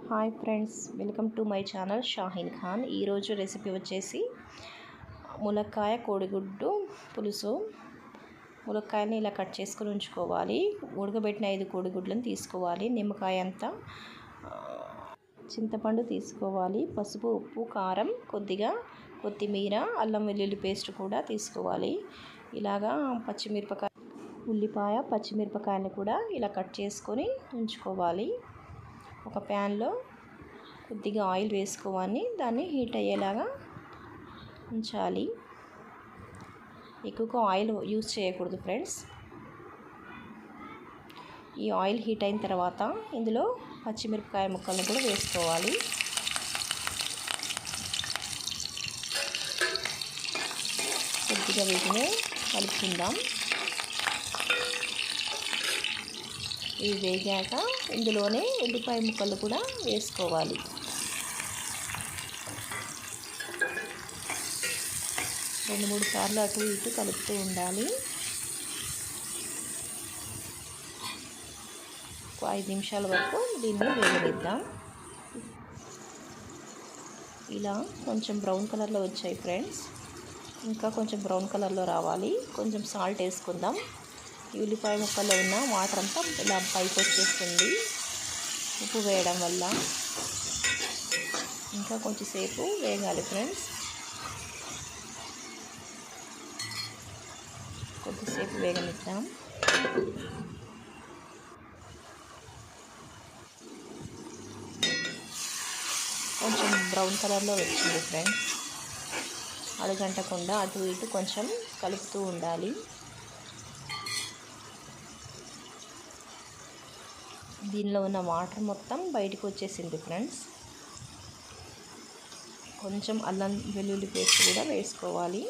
Hi friends, welcome to my channel Shaheen Khan. ఈరోజు recipe వచ్చేసి ములక్కాయ కోడిగుడ్డు పులుసు. ములక్కాయని ఇలా కట్ చేసుకొని ఉంచుకోవాలి. ఉడకబెట్టిన 5 కోడిగుడ్లను తీసుకోవాలి. నిమ్మకాయ అంతా చింతపండు తీసుకోవాలి. పసుపు, ఉప్పు, కారం, కొద్దిగా కొత్తిమీర, అల్లం వెల్లుల్లి పేస్ట్ కూడా తీసుకోవాలి. ఇలాగా ఉల్లిపాయ పచ్చిమిరపకాయలు కూడా ఇలా కట్ చేసుకొని ఉంచుకోవాలి. ఒక ప్యాన్లో కొద్దిగా ఆయిల్ వేసుకోవాలి. దాన్ని హీట్ అయ్యేలాగా ఉంచాలి. ఎక్కువగా ఆయిల్ యూజ్ చేయకూడదు ఫ్రెండ్స్. ఈ ఆయిల్ హీట్ అయిన తర్వాత ఇందులో పచ్చిమిరపకాయ ముక్కలను కూడా వేసుకోవాలి. కొద్దిగా వీటిని కలుపుకుందాం. ఇవి వేగాక ఇందులోనే ఉల్లిపాయ ముక్కలు కూడా వేసుకోవాలి. రెండు మూడు సార్లు అటు ఇటు కలుపుతూ ఉండాలి. 5 నిమిషాల వరకు దీన్ని వేగనిద్దాం. ఇలా కొంచెం బ్రౌన్ కలర్లో వచ్చాయి ఫ్రెండ్స్. ఇంకా కొంచెం బ్రౌన్ కలర్లో రావాలి. కొంచెం సాల్ట్ వేసుకుందాం. ఈ ఉల్లిపాయ ముక్కల్లో ఉన్న వాటర్ అంతా ఇలా పైకి వచ్చేస్తుంది ఉప్పు వేయడం వల్ల. ఇంకా కొంచెం సేపు వేగాలి ఫ్రెండ్స్. కొద్దిసేపు వేగనిద్దాం. కొంచెం బ్రౌన్ కలర్లో వచ్చింది ఫ్రెండ్స్. అడుగంటకుండా అటు ఇటు కొంచెం కలుపుతూ ఉండాలి. దీనిలో ఉన్న వాటర్ మొత్తం బయటకు వచ్చేసింది ఫ్రెండ్స్. కొంచెం అల్లం వెల్లుల్లి పేస్ట్ కూడా వేసుకోవాలి.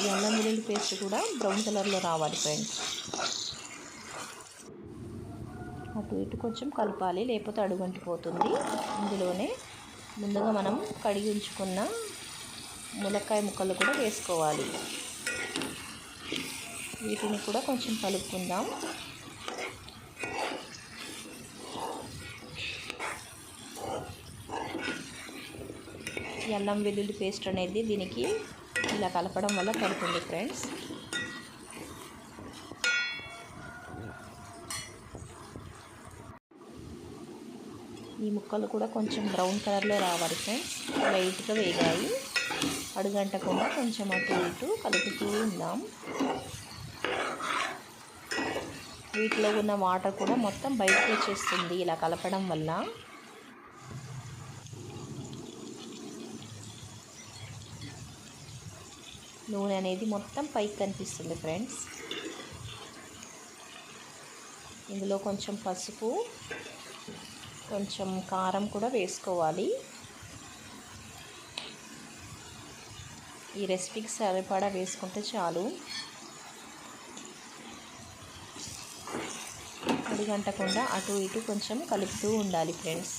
ఈ అల్లం వెల్లుల్లి పేస్ట్ కూడా బ్రౌన్ కలర్లో రావాలి ఫ్రెండ్స్. అటు ఇటు కొంచెం కలపాలి, లేకపోతే అడుగంటిపోతుంది. ఇందులోనే ముందుగా మనం కడిగి ఉంచుకున్న ములక్కాయ ముక్కలు కూడా వేసుకోవాలి. వీటిని కూడా కొంచెం కలుపుకుందాం. ఈ అల్లం వెల్లుల్లి పేస్ట్ అనేది దీనికి ఇలా కలపడం వల్ల పడుతుంది ఫ్రెండ్స్. ఈ ముక్కలు కూడా కొంచెం బ్రౌన్ కలర్లో రావాలి ఫ్రెండ్స్. లైట్గా వేగాయి. అడుగంటకుండా కొంచెం అటు ఇటు కలుపుతూ ఉందాం. వీటిలో ఉన్న వాటర్ కూడా మొత్తం బయటకు వచ్చేస్తుంది ఇలా కలపడం వల్ల. నూనె అనేది మొత్తం పైకి కనిపిస్తుంది ఫ్రెండ్స్. ఇందులో కొంచెం పసుపు, కొంచెం కారం కూడా వేసుకోవాలి. ఈ రెసిపీకి సరిపడా వేసుకుంటే చాలు. అడుగంటకుండా అటు ఇటు కొంచెం కలుపుతూ ఉండాలి ఫ్రెండ్స్.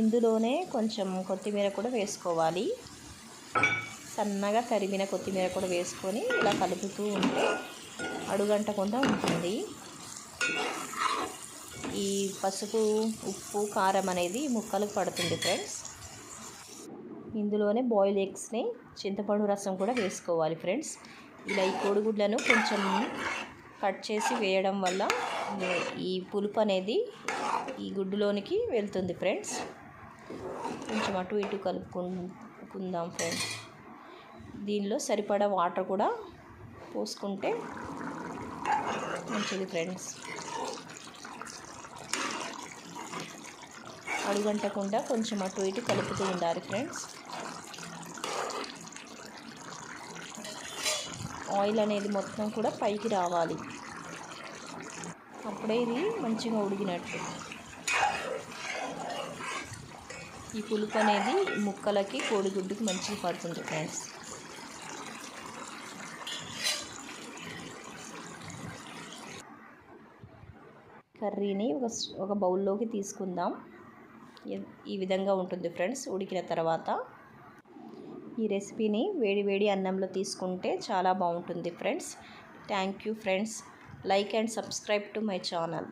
ఇందులోనే కొంచెం కొత్తిమీర కూడా వేసుకోవాలి. సన్నగా తరిగిన కొత్తిమీర కూడా వేసుకొని ఇలా కలుపుతూ ఉంటే అడుగంటకుండా ఉంటుంది. ఈ పసుపు, ఉప్పు, కారం అనేది ముక్కలకు పడుతుంది ఫ్రెండ్స్. ఇందులోనే బాయిల్ ఎగ్స్ని చింతపండు రసం కూడా వేసుకోవాలి ఫ్రెండ్స్. ఇలా ఈ కోడిగుడ్లను కొంచెం కట్ చేసి వేయడం వల్ల ఈ పులుపు అనేది ఈ గుడ్డులోనికి వెళ్తుంది ఫ్రెండ్స్. కొంచెం అటు ఇటు కలుపుకుందాం ఫ్రెండ్స్. దీనిలో సరిపడా వాటర్ కూడా పోసుకుంటే మంచిది ఫ్రెండ్స్. అడుగంటకుండా కొంచెం అటు ఇటు కలుపుతూ ఉండాలి ఫ్రెండ్స్. ఆయిల్ అనేది మొత్తం కూడా పైకి రావాలి. అప్పుడే ఇది మంచిగా ఉడికినట్టు. ఈ పులుపు అనేది ముక్కలకి కోడిగుడ్డుకి మంచిగా పడుతుంది ఫ్రెండ్స్. కర్రీని ఒక బౌల్లోకి తీసుకుందాం. ఈ విధంగా ఉంటుంది ఫ్రెండ్స్ ఉడికిన తర్వాత. ఈ రెసిపీని వేడి వేడి అన్నంలో తీసుకుంటే చాలా బాగుంటుంది friends. Thank you friends. Like and subscribe to my channel.